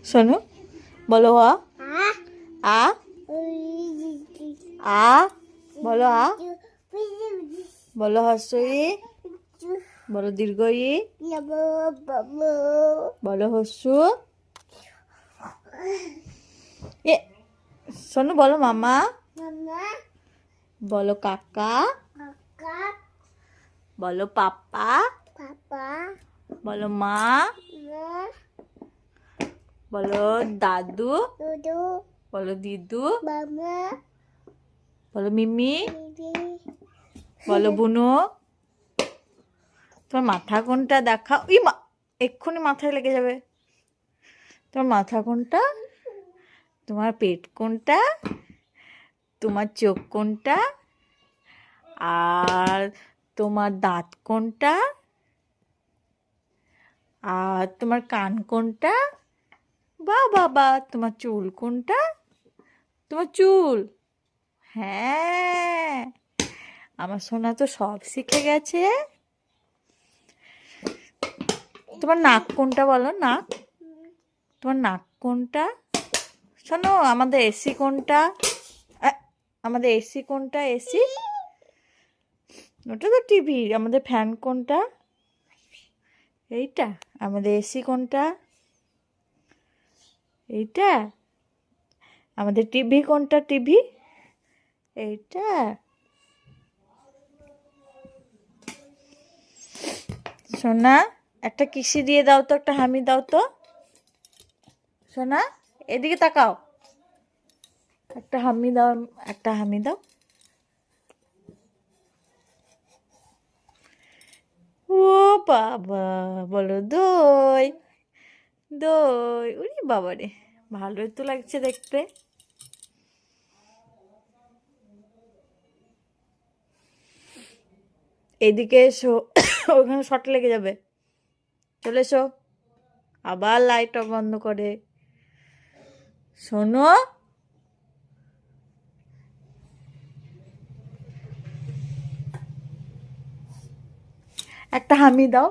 শোনো, বলো আ। আ আ বলো আ। বলো হ্রস্ব ই। বলো দীর্ঘ ই। বলো হ্রস্ব এ। শোনো, বলো মামা। বলো কাকা। বলো পাপা। বলো মা। বলো দাদু। বলো দিদু। বলো মিমি। বলো বুনু। তোমার মাথা কোনটা দেখাও। ই মা, এক্ষুনি মাথায় লেগে যাবে। তোমার মাথা কোনটা? তোমার পেট কোনটা? তোমার চোখ কোনটা? আর তোমার দাঁত কোনটা? আর তোমার কান কোনটা? বা বাবা, তোমার চুল কোনটা? তোমার চুল। হ্যাঁ, আমার সোনা তো সব শিখে গেছে। তোমার নাক কোনটা বলো? নাক। তোমার নাক কোনটা? শোনো, আমাদের এসি কোনটা? আমাদের এসি কোনটা? এসি ওটা তো টিভি। আমাদের ফ্যান কোনটা? এইটা। আমাদের এসি কোনটা? এইটা। আমাদের টিভি কোনটা? টিভি এইটা। সোনা, একটা কিসি দিয়ে দাও তো, একটা হামি দাও তো। সোনা, এদিকে তাকাও। একটা হামি দাও, একটা হামি দাও। ও বাবা, বলো দই। দই। উরি বাবা রে, ভালোই তো লাগছে দেখতে। এদিকে এসো, ওখানে শর্ট লেগে যাবে। চলে এসো। আবার লাইট বন্ধ করে। শোনো, একটা হামি দাও।